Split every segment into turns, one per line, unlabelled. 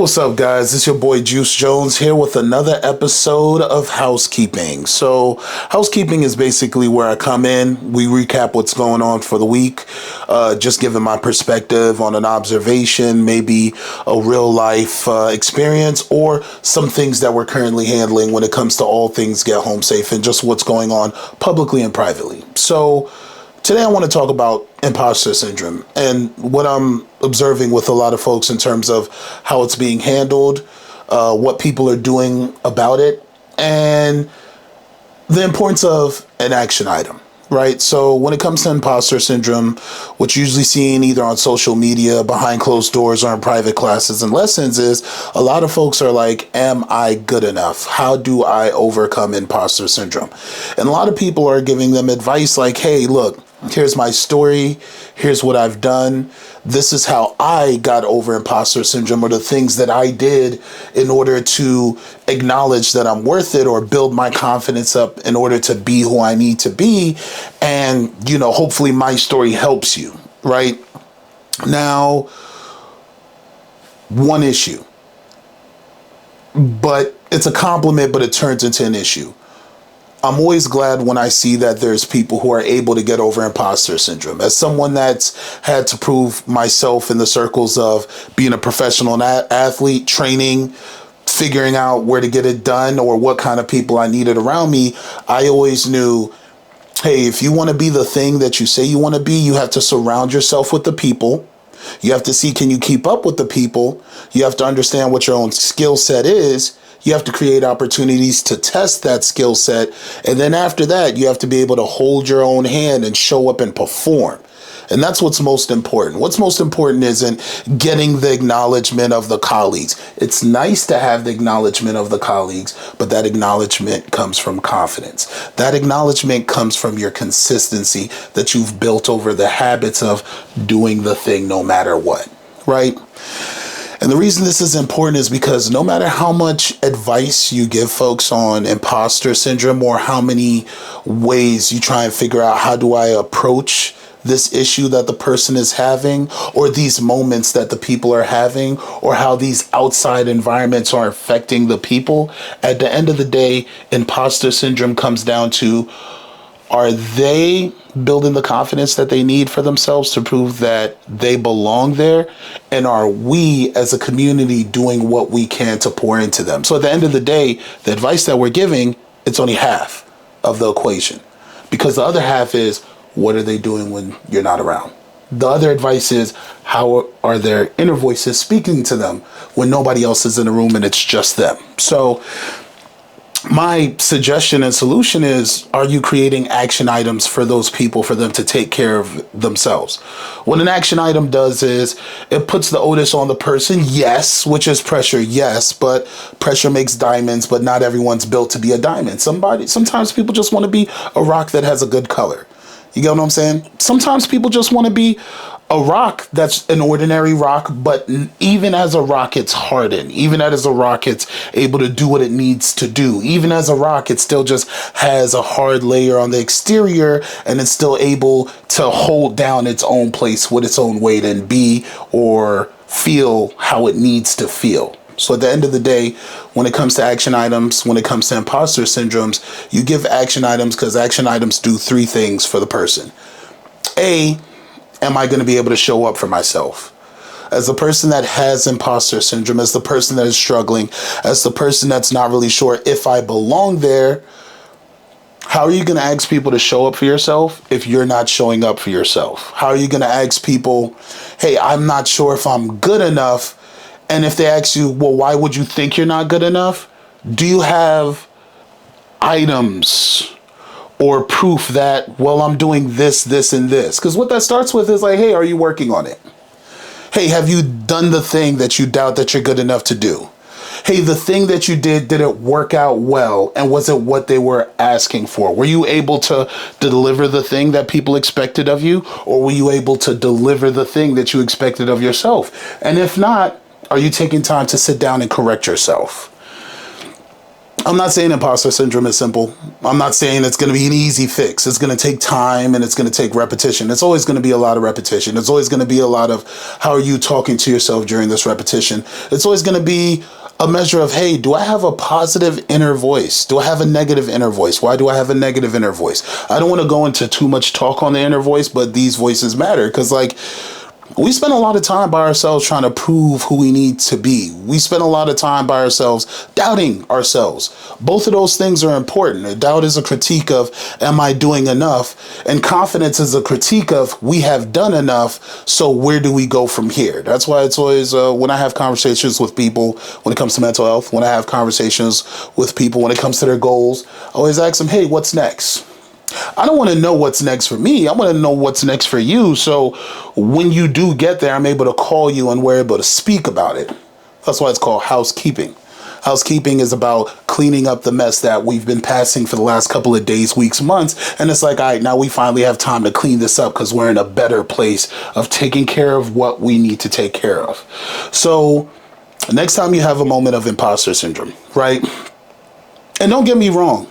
What's up, guys? It's your boy Juice Jones here with another episode of Housekeeping. So, Housekeeping is basically where I come in. We recap what's going on for the week, just giving my perspective on an observation, maybe a real life experience, or some things that we're currently handling when it comes to all things Get Home Safe and just what's going on publicly and privately. So, today I want to talk about imposter syndrome and what I'm observing with a lot of folks in terms of how it's being handled, what people are doing about it, and the importance of an action item, right? So when it comes to imposter syndrome, what's usually seen either on social media, behind closed doors, or in private classes and lessons is a lot of folks are like, am I good enough? How do I overcome imposter syndrome? And a lot of people are giving them advice like, hey, look, here's my story. Here's what I've done. This is how I got over imposter syndrome, or the things that I did in order to acknowledge that I'm worth it, or build my confidence up in order to be who I need to be. And, hopefully my story helps you, right? Now, one issue, but it's a compliment, but it turns into an issue. I'm always glad when I see that there's people who are able to get over imposter syndrome. As someone that's had to prove myself in the circles of being a professional athlete, training, figuring out where to get it done, or what kind of people I needed around me, I always knew, hey, if you want to be the thing that you say you want to be, you have to surround yourself with the people. You have to see, can you keep up with the people? You have to understand what your own skill set is. You have to create opportunities to test that skill set. And then after that, you have to be able to hold your own hand and show up and perform. And that's what's most important. What's most important isn't getting the acknowledgement of the colleagues. It's nice to have the acknowledgement of the colleagues, but that acknowledgement comes from confidence. That acknowledgement comes from your consistency that you've built over the habits of doing the thing no matter what, right? And the reason this is important is because no matter how much advice you give folks on imposter syndrome, or how many ways you try and figure out how do I approach this issue that the person is having, or these moments that the people are having, or how these outside environments are affecting the people, at the end of the day, imposter syndrome comes down to, are they building the confidence that they need for themselves to prove that they belong there? And are we as a community doing what we can to pour into them? So at the end of the day, the advice that we're giving, it's only half of the equation, because the other half is, what are they doing when you're not around? The other advice is, how are their inner voices speaking to them when nobody else is in the room and it's just them? So my suggestion and solution is, are you creating action items for those people, for them to take care of themselves? What an action item does is it puts the onus on the person, yes, which is pressure, yes, but pressure makes diamonds, but not everyone's built to be a diamond. Sometimes people just want to be a rock that has a good color. You get what I'm saying? Sometimes people just want to be a rock that's an ordinary rock, but even as a rock, it's hardened. Even as a rock, it's able to do what it needs to do. Even as a rock, it still just has a hard layer on the exterior, and it's still able to hold down its own place with its own weight and be or feel how it needs to feel. So at the end of the day, when it comes to action items, when it comes to imposter syndromes, you give action items because action items do three things for the person. A, am I going to be able to show up for myself? As the person that has imposter syndrome, as the person that is struggling, as the person that's not really sure if I belong there, how are you going to ask people to show up for yourself if you're not showing up for yourself? How are you going to ask people, hey, I'm not sure if I'm good enough? And if they ask you, well, why would you think you're not good enough? Do you have items or proof that, well, I'm doing this, this, and this? Because what that starts with is like, hey, are you working on it? Hey, have you done the thing that you doubt that you're good enough to do? Hey, the thing that you did it work out well? And was it what they were asking for? Were you able to deliver the thing that people expected of you? Or were you able to deliver the thing that you expected of yourself? And if not, are you taking time to sit down and correct yourself? I'm not saying imposter syndrome is simple. I'm not saying it's going to be an easy fix. It's going to take time and it's going to take repetition. It's always going to be a lot of repetition. It's always going to be a lot of how are you talking to yourself during this repetition. It's always going to be a measure of, hey, do I have a positive inner voice? Do I have a negative inner voice? Why do I have a negative inner voice? I don't want to go into too much talk on the inner voice, but these voices matter because, like, we spend a lot of time by ourselves trying to prove who we need to be. We spend a lot of time by ourselves doubting ourselves. Both of those things are important. A doubt is a critique of, am I doing enough? And confidence is a critique of, we have done enough, so where do we go from here? That's why it's always, when I have conversations with people, when it comes to mental health, when I have conversations with people, when it comes to their goals, I always ask them, hey, what's next? I don't want to know what's next for me. I want to know what's next for you. So when you do get there, I'm able to call you and we're able to speak about it. That's why it's called housekeeping. Housekeeping is about cleaning up the mess that we've been passing for the last couple of days, weeks, months. And it's like, all right, now we finally have time to clean this up because we're in a better place of taking care of what we need to take care of. So next time you have a moment of imposter syndrome, right? And don't get me wrong.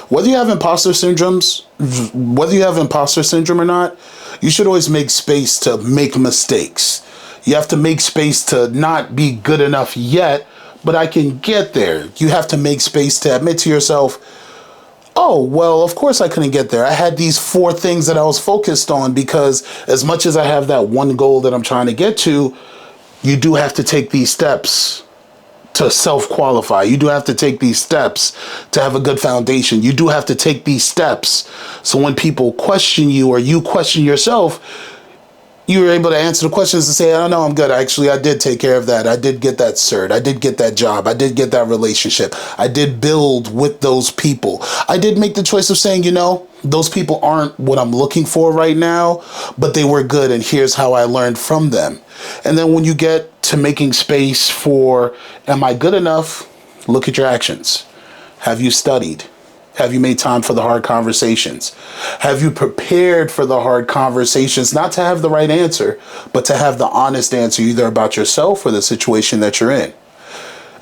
Whether you have imposter syndrome or not, you should always make space to make mistakes. You have to make space to not be good enough yet, but I can get there. You have to make space to admit to yourself, oh, well, of course I couldn't get there. I had these 4 things that I was focused on because as much as I have that one goal that I'm trying to get to, you do have to take these steps to self-qualify. You do have to take these steps to have a good foundation. You do have to take these steps so when people question you or you question yourself, you're able to answer the questions and say, oh, no, I'm good. Actually, I did take care of that. I did get that cert. I did get that job. I did get that relationship. I did build with those people. I did make the choice of saying, those people aren't what I'm looking for right now, but they were good. And here's how I learned from them. And then when you get to making space for, am I good enough? Look at your actions. Have you studied? Have you made time for the hard conversations? Have you prepared for the hard conversations, not to have the right answer, but to have the honest answer either about yourself or the situation that you're in?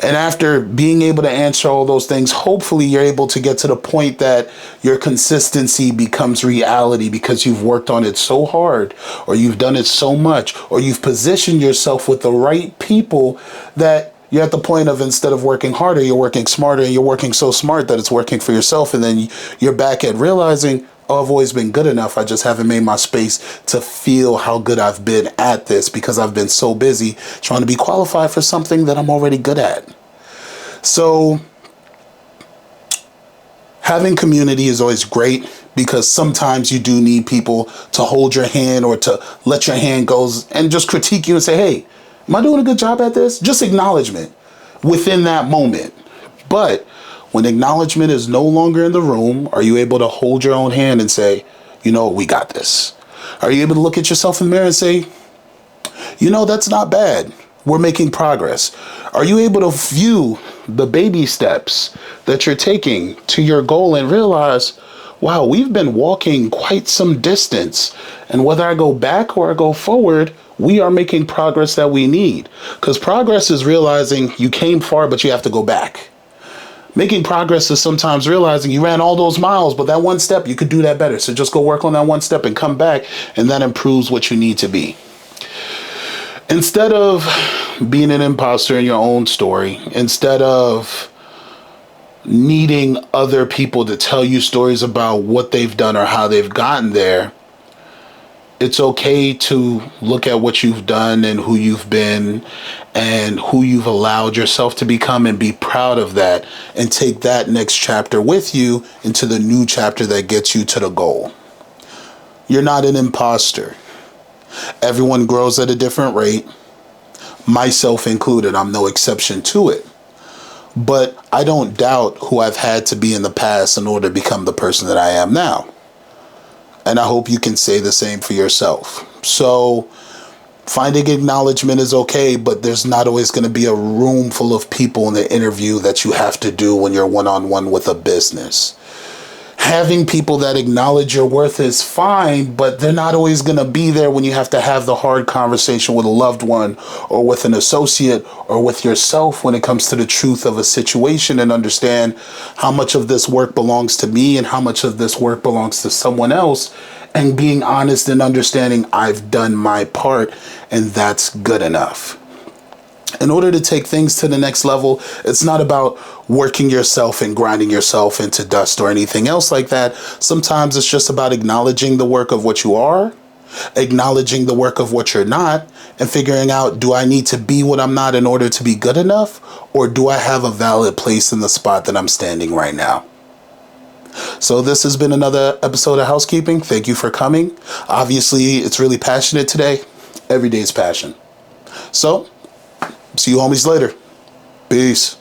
And after being able to answer all those things, hopefully you're able to get to the point that your consistency becomes reality because you've worked on it so hard, or you've done it so much, or you've positioned yourself with the right people that you're at the point of, instead of working harder, you're working smarter, and you're working so smart that it's working for yourself. And then you're back at realizing, oh, I've always been good enough. I just haven't made my space to feel how good I've been at this because I've been so busy trying to be qualified for something that I'm already good at. So having community is always great because sometimes you do need people to hold your hand or to let your hand go and just critique you and say, hey, am I doing a good job at this? Just acknowledgement within that moment. But when acknowledgement is no longer in the room, are you able to hold your own hand and say, we got this? Are you able to look at yourself in the mirror and say, that's not bad. We're making progress. Are you able to view the baby steps that you're taking to your goal and realize, wow, we've been walking quite some distance. And whether I go back or I go forward, we are making progress that we need. Because progress is realizing you came far, but you have to go back. Making progress is sometimes realizing you ran all those miles, but that one step, you could do that better. So just go work on that one step and come back, and that improves what you need to be. Instead of being an imposter in your own story, instead of needing other people to tell you stories about what they've done or how they've gotten there, it's okay to look at what you've done and who you've been and who you've allowed yourself to become and be proud of that and take that next chapter with you into the new chapter that gets you to the goal. You're not an imposter. Everyone grows at a different rate, myself included. I'm no exception to it. But I don't doubt who I've had to be in the past in order to become the person that I am now. And I hope you can say the same for yourself. So finding acknowledgement is okay, but there's not always going to be a room full of people in the interview that you have to do when you're one-on-one with a business. Having people that acknowledge your worth is fine, but they're not always going to be there when you have to have the hard conversation with a loved one or with an associate or with yourself when it comes to the truth of a situation, and understand how much of this work belongs to me and how much of this work belongs to someone else, and being honest and understanding I've done my part and that's good enough. In order to take things to the next level, it's not about working yourself and grinding yourself into dust or anything else like that. Sometimes it's just about acknowledging the work of what you are, acknowledging the work of what you're not, and figuring out, do I need to be what I'm not in order to be good enough? Or do I have a valid place in the spot that I'm standing right now? So this has been another episode of Housekeeping. Thank you for coming. Obviously, it's really passionate today. Every day is passion. So, see you homies later. Peace.